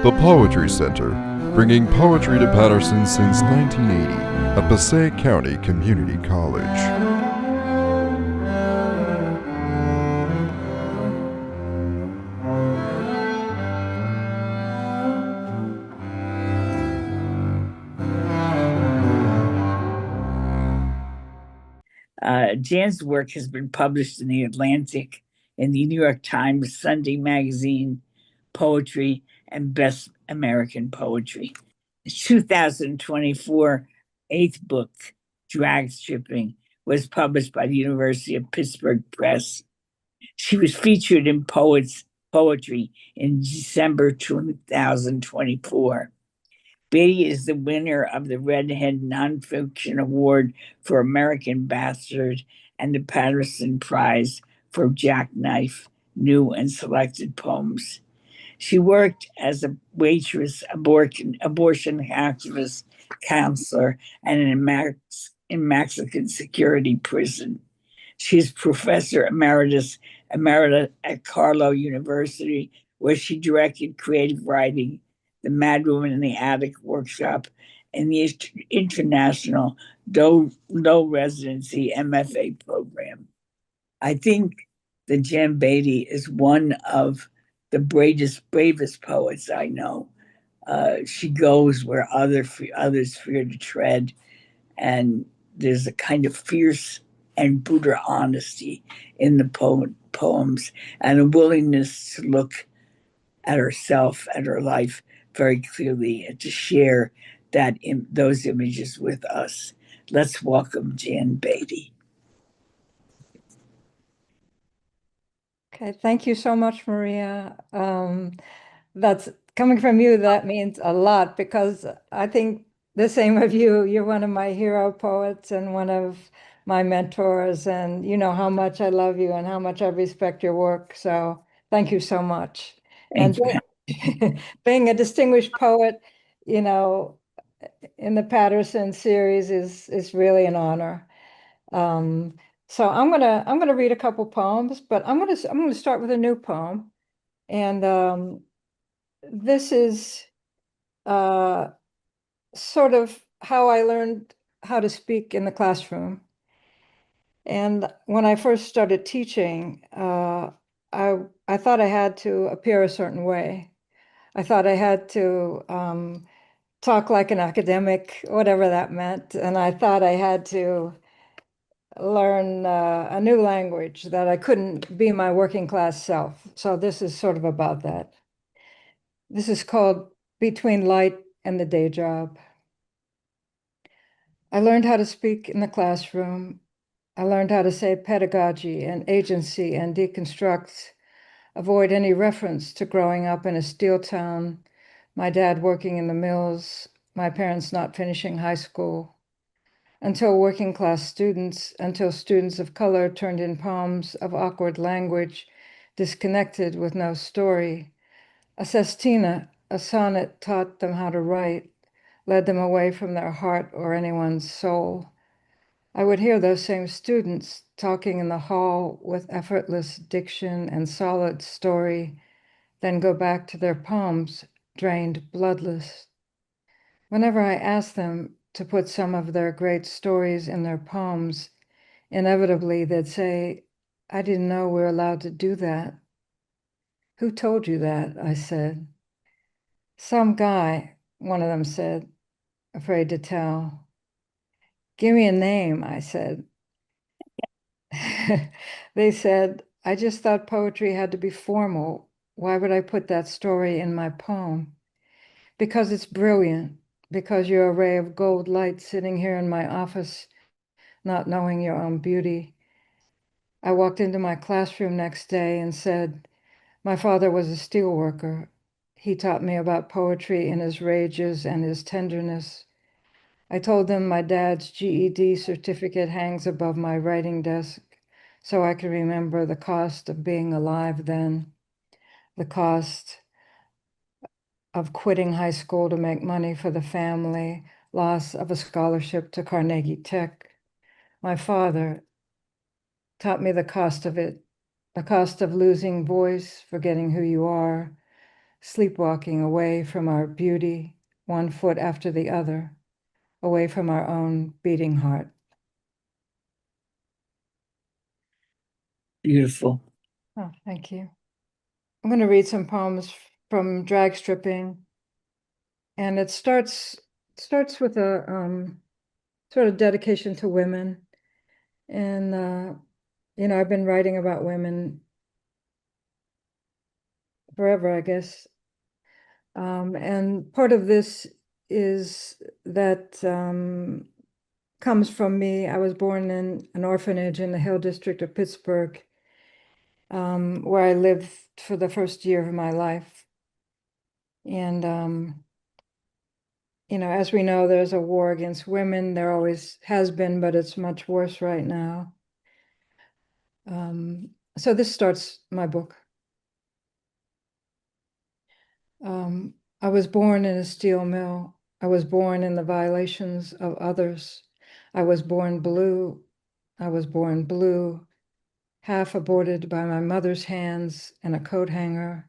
The Poetry Center, bringing poetry to Patterson since 1980 at Passaic County Community College. Jan's work has been published in The Atlantic, in the New York Times, Sunday Magazine, Poetry, and Best American Poetry. The 2024 eighth book, Drag Stripping, was published by the University of Pittsburgh Press. She was featured in Poetry in December 2024. Beatty is the winner of the Redhead Nonfiction Award for American Bastard and the Patterson Prize for Jackknife New and Selected Poems. She worked as a waitress, abortion activist, counselor, and in Mexican security prison. She is professor emeritus at Carlow University, where she directed creative writing, the Mad Woman in the Attic workshop, and the international Doe residency MFA program. I think that Jan Beatty is one of the bravest poets I know. She goes where others fear to tread, and there's a kind of fierce and brutal honesty in the poems, and a willingness to look at herself and her life very clearly and to share those images with us. Let's welcome Jan Beatty. Okay, thank you so much, Maria. That's coming from you, that means a lot, because I think the same of you. You're one of my hero poets and one of my mentors, and you know how much I love you and how much I respect your work. So thank you so much. Thank you. Being a distinguished poet, you know, in the Patterson series is really an honor. So I'm gonna read a couple poems, but I'm gonna start with a new poem, and this is sort of how I learned how to speak in the classroom. And when I first started teaching, I thought I had to appear a certain way. I thought I had to talk like an academic, whatever that meant, and I thought I had to learn a new language, that I couldn't be my working class self. So this is sort of about that. This is called Between Light and the Day Job. I learned how to speak in the classroom. I learned how to say pedagogy and agency and deconstruct, avoid any reference to growing up in a steel town, my dad working in the mills, my parents not finishing high school, until students of color turned in poems of awkward language, disconnected with no story. A sestina, a sonnet, taught them how to write, led them away from their heart or anyone's soul. I would hear those same students talking in the hall with effortless diction and solid story, then go back to their poems, drained bloodless. Whenever I asked them to put some of their great stories in their poems, inevitably they'd say, I didn't know we were allowed to do that. Who told you that? I said. Some guy, one of them said, afraid to tell. Give me a name, I said. They said, I just thought poetry had to be formal. Why would I put that story in my poem? Because it's brilliant, because you're a ray of gold light sitting here in my office, not knowing your own beauty. I walked into my classroom next day and said, my father was a steel worker. He taught me about poetry in his rages and his tenderness. I told them my dad's GED certificate hangs above my writing desk so I can remember the cost of being alive then, the cost of quitting high school to make money for the family, loss of a scholarship to Carnegie Tech. My father taught me the cost of it, the cost of losing voice, forgetting who you are, sleepwalking away from our beauty, one foot after the other, away from our own beating heart. Beautiful. Oh, thank you. I'm going to read some poems from Drag Stripping, and it starts with a sort of dedication to women. And I've been writing about women forever, I guess. And part of this is that comes from me. I was born in an orphanage in the Hill District of Pittsburgh, where I lived for the first year of my life. And, as we know, there's a war against women. There always has been, but it's much worse right now. So this starts my book. I was born in a steel mill. I was born in the violations of others. I was born blue. I was born blue, half aborted by my mother's hands and a coat hanger.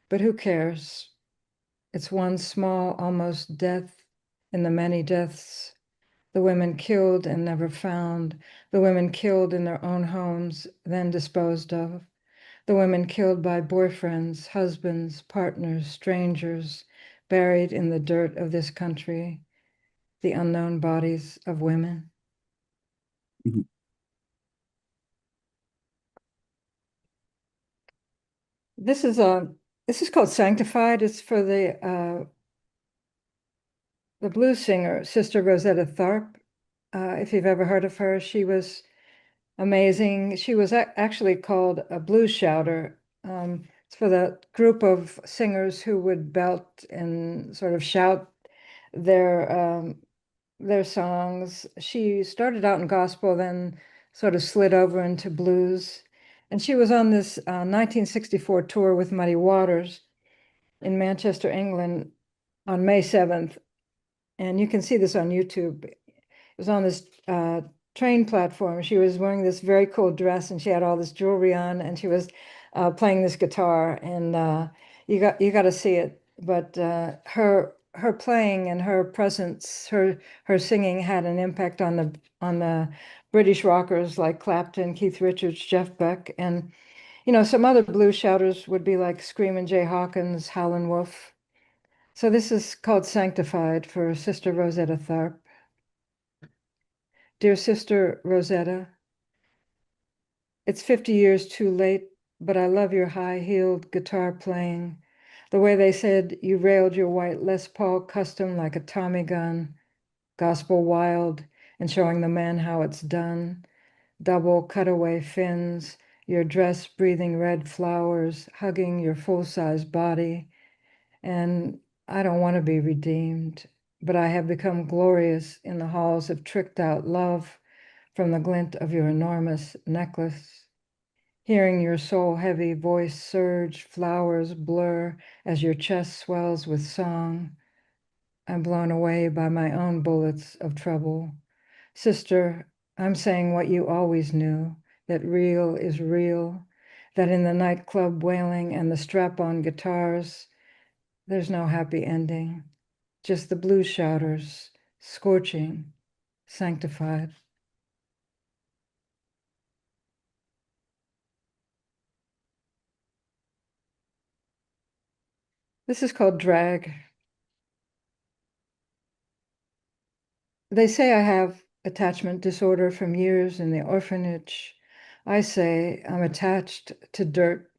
But who cares? It's one small, almost death in the many deaths. The women killed and never found. The women killed in their own homes, then disposed of. The women killed by boyfriends, husbands, partners, strangers, buried in the dirt of this country, the unknown bodies of women. Mhm. This is called Sanctified. It's for the blues singer, Sister Rosetta Tharpe. If you've ever heard of her, she was amazing. She was actually called a blues shouter. It's for the group of singers who would belt and sort of shout their songs. She started out in gospel, then sort of slid over into blues. And she was on this 1964 tour with Muddy Waters in Manchester, England on May 7th. And you can see this on YouTube. It was on this train platform. She was wearing this very cool dress and she had all this jewelry on and she was playing this guitar, and you got to see it. But her playing and her presence, her singing had an impact on the British rockers like Clapton, Keith Richards, Jeff Beck, and some other blues shouters would be like Screamin' Jay Hawkins, Howlin' Wolf. So this is called Sanctified for Sister Rosetta Tharpe. Dear Sister Rosetta, it's 50 years too late, but I love your high-heeled guitar playing. The way they said you railed your white Les Paul custom like a Tommy gun, gospel wild, and showing the men how it's done. Double cutaway fins, your dress breathing red flowers, hugging your full-size body. And I don't want to be redeemed, but I have become glorious in the halls of tricked-out love from the glint of your enormous necklace. Hearing your soul-heavy voice surge, flowers blur as your chest swells with song. I'm blown away by my own bullets of trouble. Sister, I'm saying what you always knew, that real is real, that in the nightclub wailing and the strap-on guitars, there's no happy ending, just the blues shouters, scorching, sanctified. This is called Drag. They say I have attachment disorder from years in the orphanage. I say I'm attached to dirt,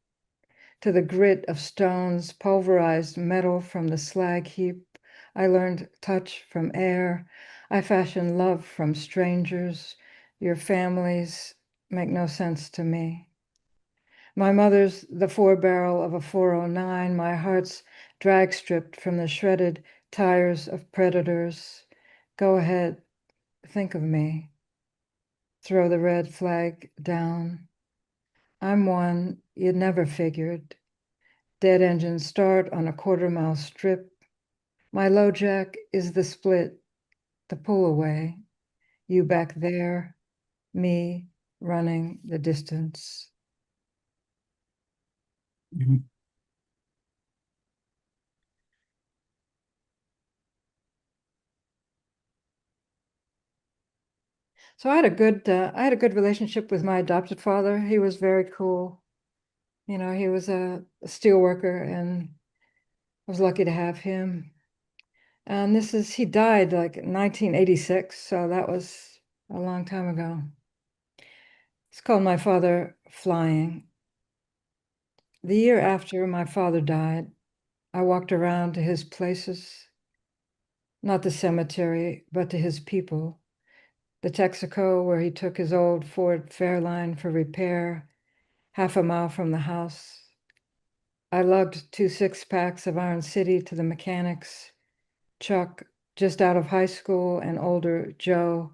to the grit of stones, pulverized metal from the slag heap. I learned touch from air. I fashion love from strangers. Your families make no sense to me. My mother's the four-barrel of a 409. My heart's drag stripped from the shredded tires of predators. Go ahead, think of me. Throw the red flag down. I'm one you'd never figured. Dead engine start on a quarter-mile strip. My low jack is the split, the pull away. You back there, me running the distance. Mhm. So I had a good relationship with my adopted father. He was very cool. You know, he was a steel worker, and I was lucky to have him. And he died like in 1986, so that was a long time ago. It's called My Father Flying. The year after my father died, I walked around to his places, not the cemetery, but to his people. The Texaco, where he took his old Ford Fairline for repair, half a mile from the house. I lugged 2 6-packs of Iron City to the mechanics. Chuck, just out of high school, and older Joe,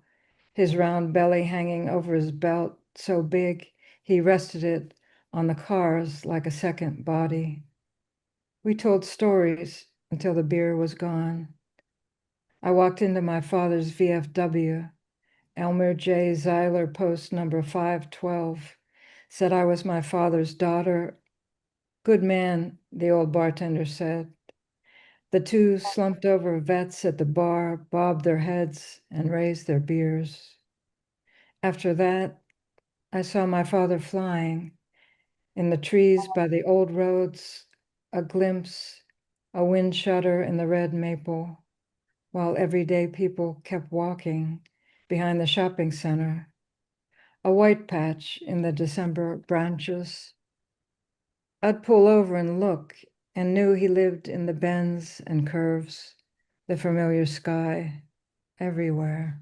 his round belly hanging over his belt, so big he rested it on the cars like a second body. We told stories until the beer was gone. I walked into my father's VFW. Elmer J. Zeiler, post number 512, said I was my father's daughter. Good man, the old bartender said. The two slumped over vets at the bar bobbed their heads and raised their beers. After that, I saw my father flying in the trees by the old roads, a glimpse, a wind shudder in the red maple, while everyday people kept walking behind the shopping center, a white patch in the December branches. I'd pull over and look and knew he lived in the bends and curves, the familiar sky, everywhere.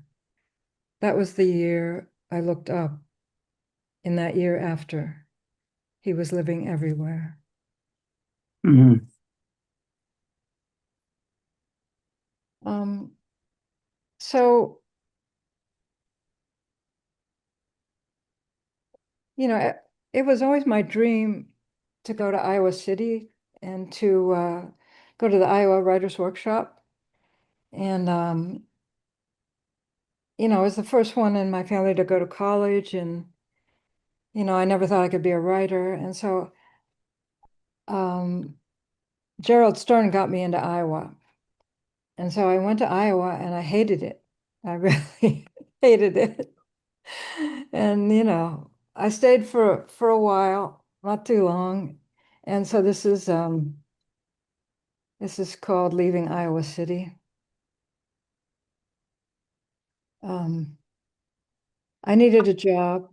That was the year I looked up. In that year after, he was living everywhere. Mhm. Um, so, you know, it was always my dream to go to Iowa City and to go to the Iowa Writers Workshop. And, you know, I was the first one in my family to go to college. And, you know, I never thought I could be a writer. And so um, Gerald Stern got me into Iowa. And so I went to Iowa and I hated it. I really hated it. And, you know, I stayed for a while, not too long. And so this is called Leaving Iowa City. I needed a job,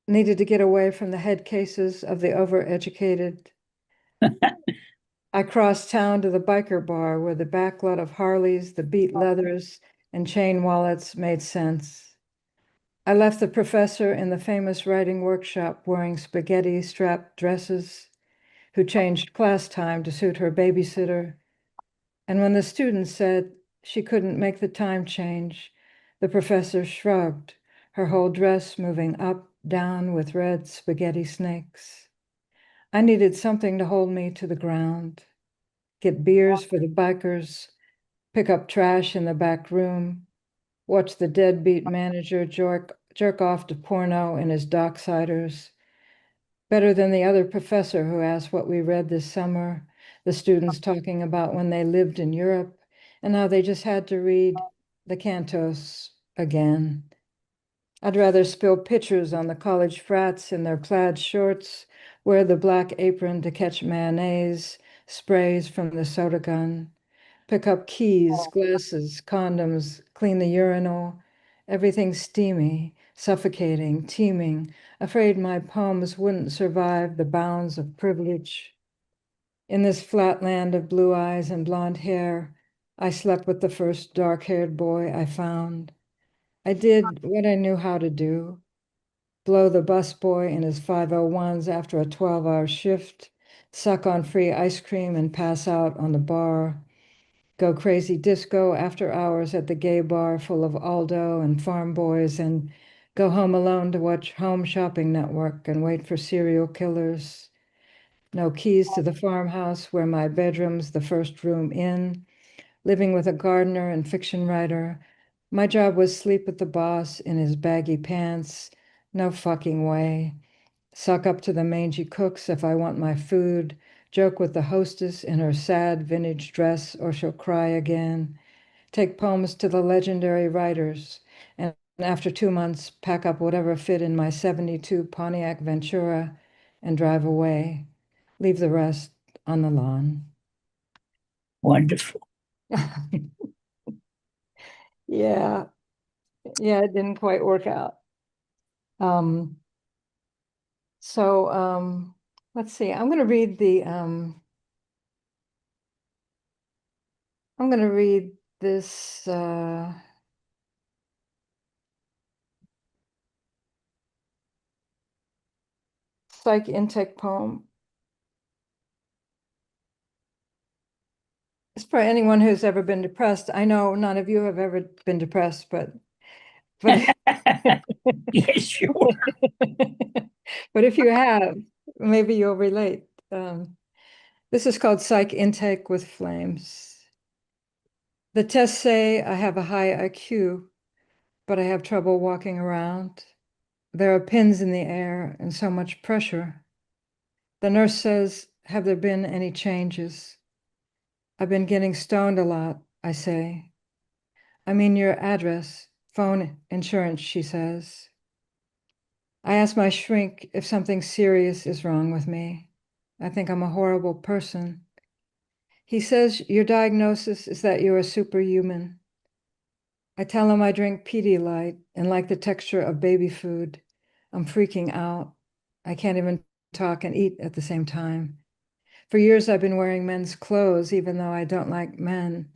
needed to get away from the head cases of the overeducated. I crossed town to the biker bar where the backlot of Harleys, the beat leathers, and chain wallets made sense. I left the professor in the famous writing workshop wearing spaghetti strapped dresses, who changed class time to suit her babysitter. And when the student said she couldn't make the time change, the professor shrugged, her whole dress moving up, down with red spaghetti snakes. I needed something to hold me to the ground, get beers for the bikers, pick up trash in the back room, watch the deadbeat manager jerk off to porno in his docksiders. Better than the other professor who asked what we read this summer, the students talking about when they lived in Europe and how they just had to read the Cantos again. I'd rather spill pitchers on the college frats in their plaid shorts, wear the black apron to catch mayonnaise, sprays from the soda gun, pick up keys, glasses, condoms, clean the urinal, everything steamy, suffocating, teeming, afraid my poems wouldn't survive the bounds of privilege. In this flat land of blue eyes and blonde hair, I slept with the first dark-haired boy I found. I did what I knew how to do, blow the busboy in his 501s after a 12-hour shift, suck on free ice cream and pass out on the bar, go crazy disco after hours at the gay bar full of Aldo and farm boys, and go home alone to watch Home Shopping Network and wait for serial killers. No keys to the farmhouse where my bedroom's the first room in, living with a gardener and fiction writer. My job was sleep with the boss in his baggy pants. No fucking way. Suck up to the mangy cooks if I want my food. Joke with the hostess in her sad vintage dress or she'll cry again. Take poems to the legendary writers and after 2 months, pack up whatever fit in my 72 Pontiac Ventura and drive away, leave the rest on the lawn. Wonderful. Yeah, it didn't quite work out. So let's see, I'm going to read this psych intake poem. It's for anyone who's ever been depressed. I know none of you have ever been depressed, but Yeah, sure. but if you have, maybe you'll relate. This is called Psych Intake with Flames. The tests say I have a high IQ, but I have trouble walking around. There are pins in the air and so much pressure. The nurse says, have there been any changes? I've been getting stoned a lot, I say. I mean your address, phone, insurance, she says. I ask my shrink if something serious is wrong with me. I think I'm a horrible person. He says your diagnosis is that you're a superhuman. I tell him I drink Pedialyte and like the texture of baby food. I'm freaking out. I can't even talk and eat at the same time. For years, I've been wearing men's clothes, even though I don't like men.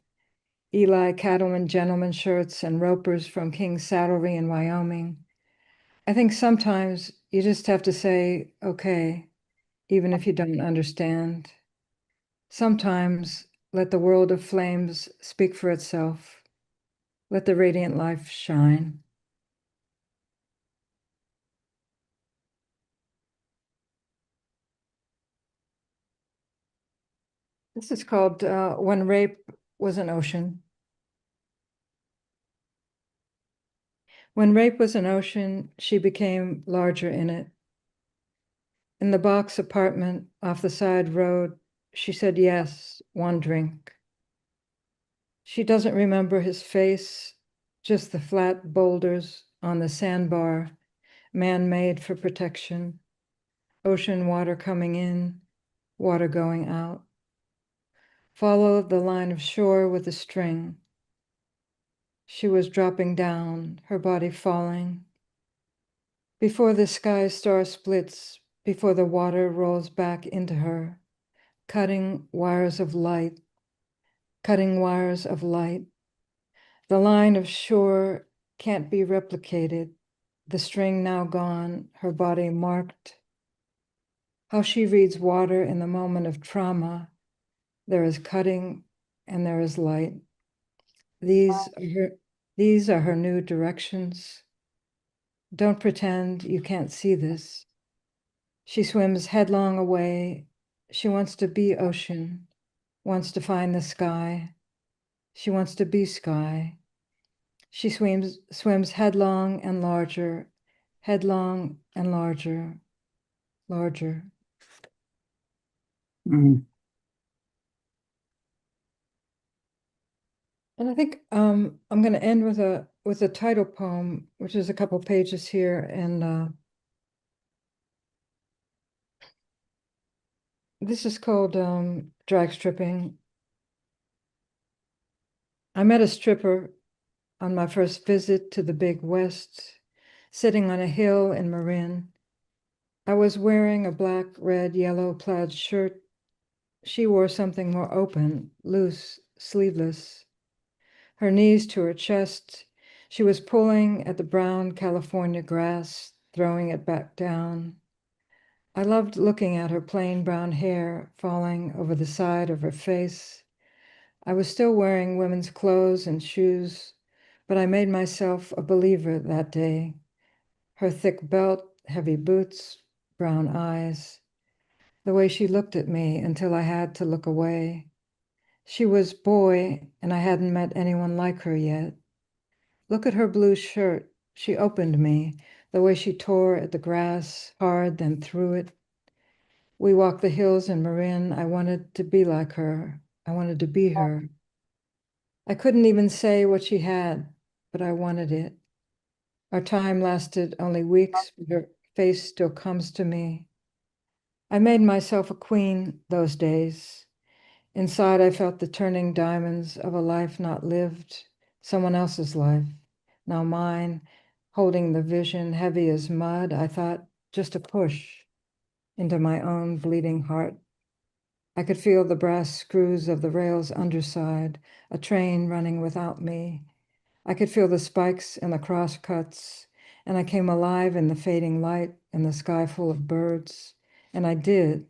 Eli Cattleman gentleman shirts and ropers from King's Saddlery in Wyoming. I think sometimes you just have to say, okay, even if you don't understand. Sometimes let the world of flames speak for itself. Let the radiant life shine. This is called When Rape Was an Ocean. When rape was an ocean, she became larger in it. In the box apartment off the side road, she said yes, one drink. She doesn't remember his face, just the flat boulders on the sandbar, man-made for protection, ocean water coming in, water going out. Follow the line of shore with a string. She was dropping down, her body falling. Before the sky star splits, before the water rolls back into her, cutting wires of light, cutting wires of light. The line of shore can't be replicated. The string now gone, her body marked. How she reads water in the moment of trauma. There is cutting and there is light. These are her new directions. Don't pretend you can't see this. She swims headlong away. She wants to be ocean, wants to find the sky. She wants to be sky. She swims headlong and larger, headlong and larger, larger. Mm. And I think I'm going to end with a title poem, which is a couple pages here, and this is called Drag Stripping. I met a stripper on my first visit to the Big West, sitting on a hill in Marin. I was wearing a black, red, yellow plaid shirt. She wore something more open, loose, sleeveless. Her knees to her chest, she was pulling at the brown California grass, throwing it back down. I loved looking at her plain brown hair falling over the side of her face. I was still wearing women's clothes and shoes, but I made myself a believer that day. Her thick belt, heavy boots, brown eyes, the way she looked at me until I had to look away. She was boy, and I hadn't met anyone like her yet. Look at her blue shirt. She opened me, the way she tore at the grass, hard, then threw it. We walked the hills in Marin. I wanted to be like her. I wanted to be her. I couldn't even say what she had, but I wanted it. Our time lasted only weeks, but her face still comes to me. I made myself a queen those days. Inside, I felt the turning diamonds of a life not lived, someone else's life, now mine, holding the vision heavy as mud. I thought just a push into my own bleeding heart. I could feel the brass screws of the rail's underside, a train running without me. I could feel the spikes and the cross cuts, and I came alive in the fading light and the sky full of birds. And I did,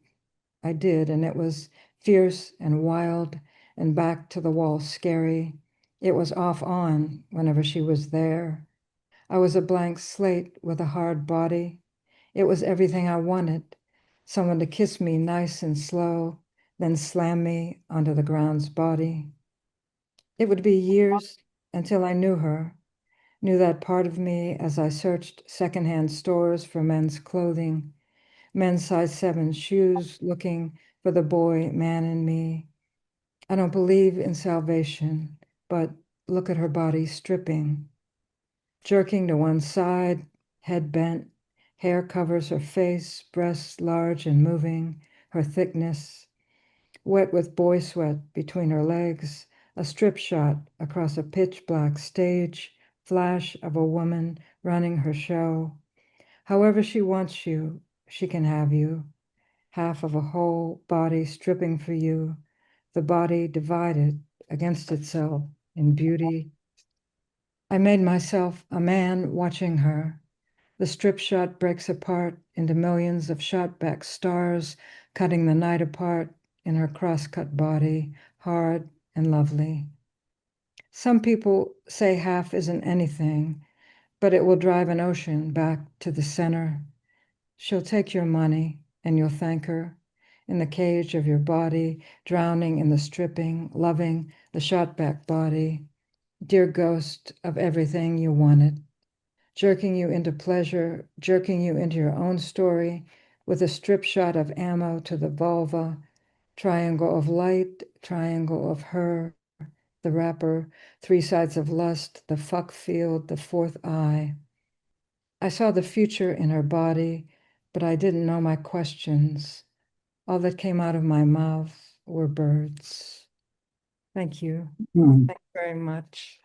and it was fierce and wild and back to the wall scary. It was off on whenever she was there. I was a blank slate with a hard body. It was everything I wanted. Someone to kiss me nice and slow, then slam me onto the ground's body. It would be years until I knew her, knew that part of me as I searched secondhand stores for men's clothing, men's size 7 shoes, looking for the boy man in me. I don't believe in salvation, but look at her body stripping, jerking to one side, head bent, hair covers her face, breasts large and moving, her thickness, wet with boy sweat between her legs, a strip shot across a pitch black stage, flash of a woman running her show. However she wants you, she can have you. Half of a whole body stripping for you, the body divided against itself in beauty. I made myself a man watching her. The strip shot breaks apart into millions of shot back stars, cutting the night apart in her cross-cut body, hard and lovely. Some people say half isn't anything, but it will drive an ocean back to the center. She'll take your money and you'll thank her in the cage of your body, drowning in the stripping, loving the shot back body, dear ghost of everything you wanted, jerking you into pleasure, jerking you into your own story with a strip shot of ammo to the vulva, triangle of light, triangle of her, the wrapper, 3 sides of lust, the fuck field, the fourth eye. I saw the future in her body, but I didn't know my questions. All that came out of my mouth were birds. Thank you. Thank you very much.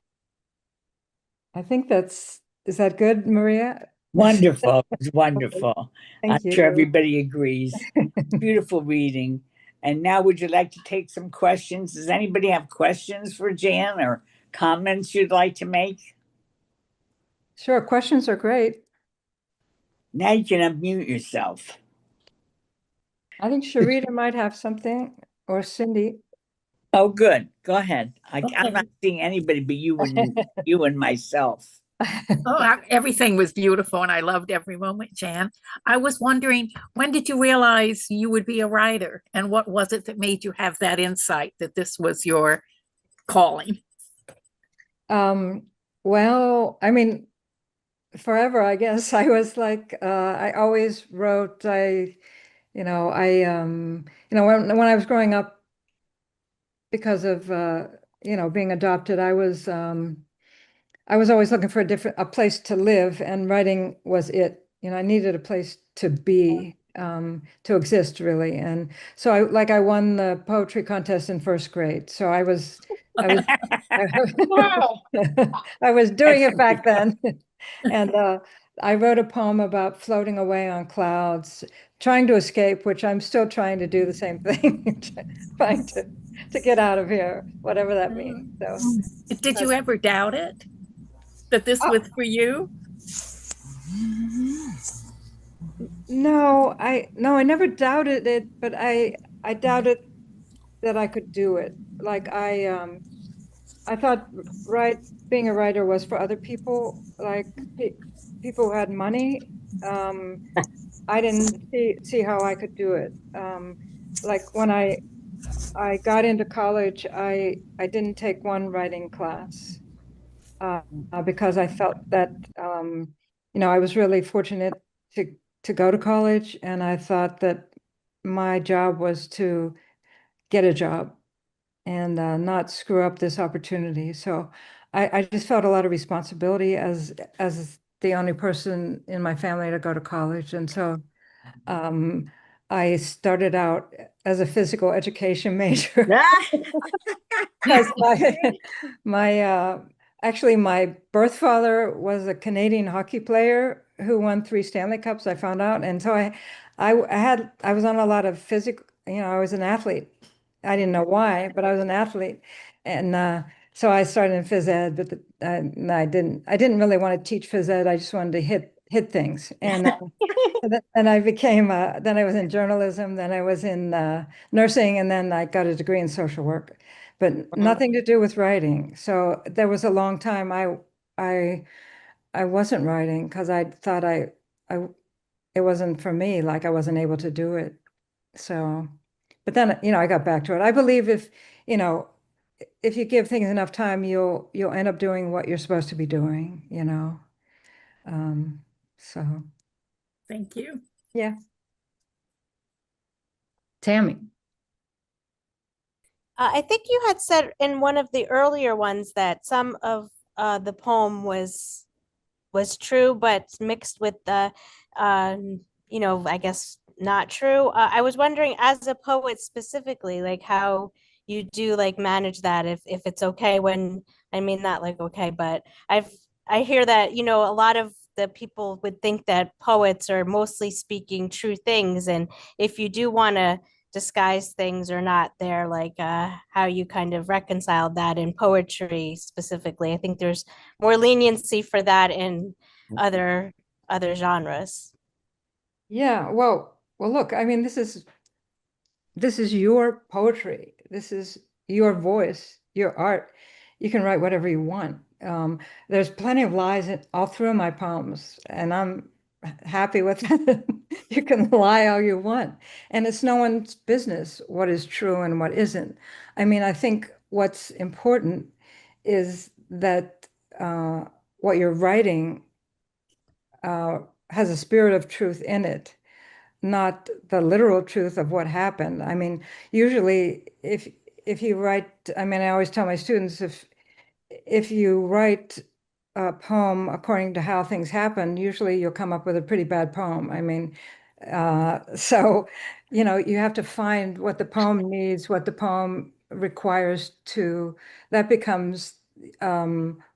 I think is that good, Maria? Wonderful. It's wonderful. I'm Thank you. sure everybody agrees. Beautiful reading. And now, would you like to take some questions? Does anybody have questions for Jan or comments you'd like to make? Sure, questions are great. Now you can unmute yourself. I think Sharita might have something, or Cindy. Oh, good. Go ahead. I'm not seeing anybody but you and myself. Everything was beautiful and I loved every moment, Jan. I was wondering, when did you realize you would be a writer? And what was it that made you have that insight that this was your calling? Well, I mean, forever, I guess. I was like, I always wrote, when I was growing up, because of, being adopted, I was always looking for a place to live, and writing was it. I needed a place to be, to exist really. And so I won the poetry contest in first grade. So I was I was doing it back then. And I wrote a poem about floating away on clouds, trying to escape, which I'm still trying to do the same thing, trying to get out of here, whatever that means. So Did you ever doubt it? That this was for you? No, I never doubted it, but I doubted that I could do it. Like I thought being a writer was for other people, like people who had money. I didn't see how I could do it. Like when I got into college, I didn't take one writing class because I felt that I was really fortunate to go to college, and I thought that my job was to get a job and not screw up this opportunity. So I just felt a lot of responsibility as the only person in my family to go to college. And so I started out as a physical education major. Because actually my birth father was a Canadian hockey player who won 3 Stanley Cups, I found out. And so I was on a lot of physical, I was an athlete. I didn't know why, but I was an athlete. And so I started in phys ed, but no, I didn't really want to teach phys ed. I just wanted to hit things. And and I became, then I was in journalism, then I was in nursing, and then I got a degree in social work, but nothing to do with writing. So there was a long time I wasn't writing because I thought I it wasn't for me, like I wasn't able to do it. So, but then, I got back to it. I believe you know, if you give things enough time, you'll end up doing what you're supposed to be doing. So Thank you. yeah. Tammy. I think you had said in one of the earlier ones that some of the poem was true, but mixed with the, I guess not true. I was wondering, as a poet specifically, like how you do like manage that, if it's okay when, I mean, not like okay, but I hear that, a lot of the people would think that poets are mostly speaking true things, and if you do want to disguise things or not, they're like how you kind of reconcile that in poetry specifically. I think there's more leniency for that in other genres. Yeah, well, look, I mean, this is your poetry. This is your voice, your art. You can write whatever you want. There's plenty of lies all through my poems, and I'm happy with that. You can lie all you want, and it's no one's business what is true and what isn't. I mean, I think what's important is that what you're writing has a spirit of truth in it, not the literal truth of what happened. I mean, usually if you write, I mean, I always tell my students, if you write a poem according to how things happen, usually you'll come up with a pretty bad poem. I mean, so, you have to find what the poem needs, what the poem requires that becomes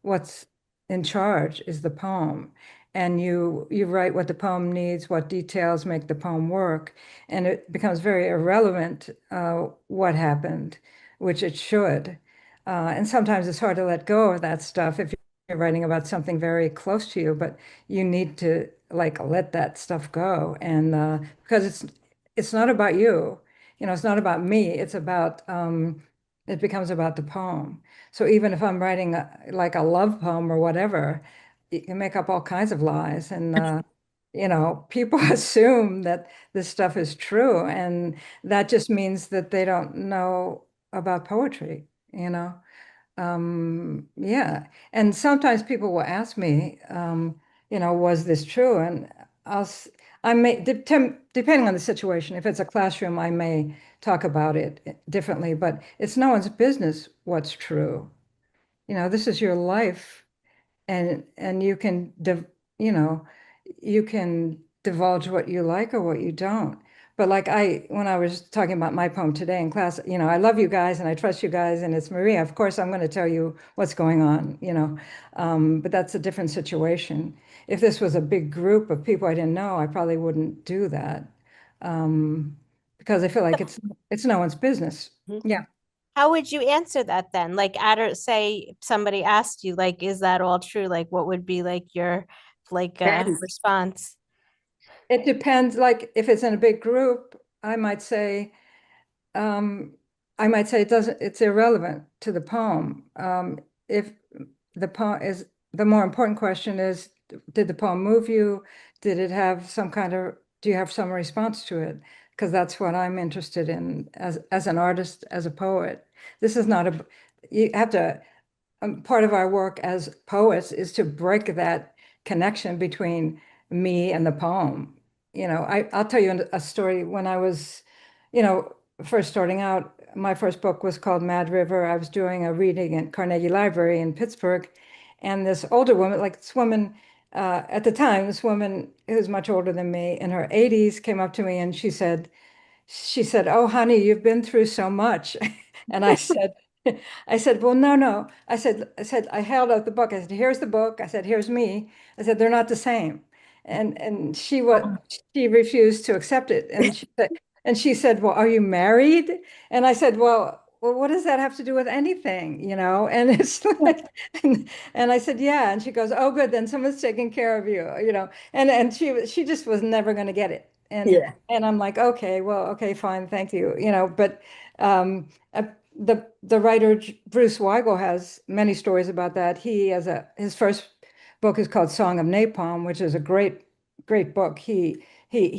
what's in charge is the poem. And you write what the poem needs, what details make the poem work, and it becomes very irrelevant what happened, which it should. And sometimes it's hard to let go of that stuff if you're writing about something very close to you, but you need to like let that stuff go. And because it's not about you, it's not about me. It's about it becomes about the poem. So even if I'm writing like a love poem or whatever, you can make up all kinds of lies, and people assume that this stuff is true, and that just means that they don't know about poetry. Yeah. And sometimes people will ask me, was this true? And I may, depending on the situation, if it's a classroom, I may talk about it differently, but it's no one's business what's true. This is your life, and you know, you can divulge what you like or what you don't. But like when I was talking about my poem today in class, I love you guys and I trust you guys, and it's Maria. Of course, I'm going to tell you what's going on. But that's a different situation. If this was a big group of people I didn't know, I probably wouldn't do that, because I feel like it's no one's business. Yeah. How would you answer that then? Like, say somebody asked you, like, is that all true? Like, what would be like your response? It depends. Like if it's in a big group, I might say it's irrelevant to the poem. If the poem is, the more important question is, did the poem move you? Did it have do you have some response to it? Because that's what I'm interested in as an artist, as a poet. This is not you have to, part of our work as poets is to break that connection between me and the poem. I'll tell you a story. When I was, first starting out, my first book was called Mad River. I was doing a reading at Carnegie Library in Pittsburgh, and this older woman, like this woman, at the time, this woman who was much older than me in her 80s came up to me and she said, "Oh, honey, you've been through so much." And I said, "Well, no." I held out the book. I said, "Here's the book." I said, "Here's me." I said, "They're not the same." And she refused to accept it. And she said, "Well, are you married?" And I said, "Well, what does that have to do with anything, you know?" And it's like, and I said, "Yeah." And she goes, "Oh, good, then someone's taking care of you, you know." And she just was never going to get it. Yeah. And I'm like, okay, well, okay, fine, thank you, you know. But the writer Bruce Weigel has many stories about that. His first book is called Song of Napalm, which is a great book. He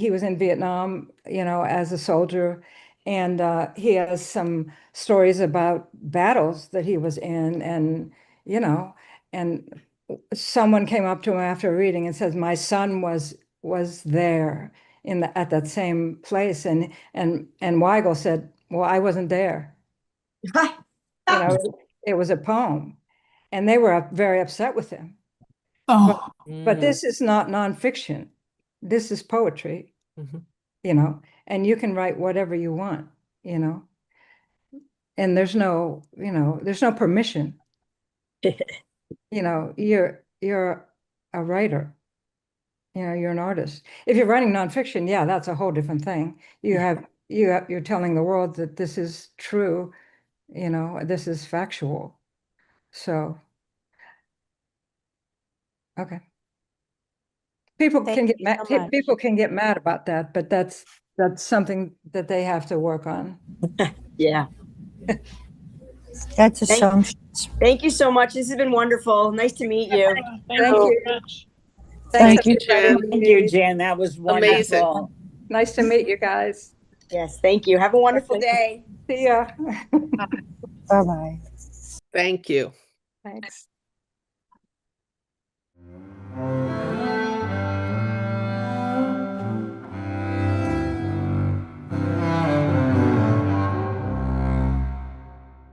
was in Vietnam, you know, as a soldier, and he has some stories about battles that he was in, and you know, and someone came up to him after reading and says, "My son was there at that same place," and Weigel said, "Well, I wasn't there." You know, it was a poem, and they were very upset with him. But Oh, but this is not nonfiction. This is poetry, Mhm. you know, and you can write whatever you want, you know, and there's no permission. You know, you're a writer, you know, you're an artist. If you're writing nonfiction, yeah, that's a whole different thing. You're telling the world that this is true, you know, this is factual. So, okay. People Thank can get you mad, so much. people can get mad about that, but that's something that they have to work on. Yeah. That's Thank- assumptions. Thank you so much. This has been wonderful. Nice to meet you. Thank you. much. Thanks, Thank you, everybody. Jen. Thank you, Jan. That was Amazing. wonderful. Nice to meet you guys. Yes, thank you. Have a wonderful Okay. day. See ya. Bye-bye. Thank you. Thanks.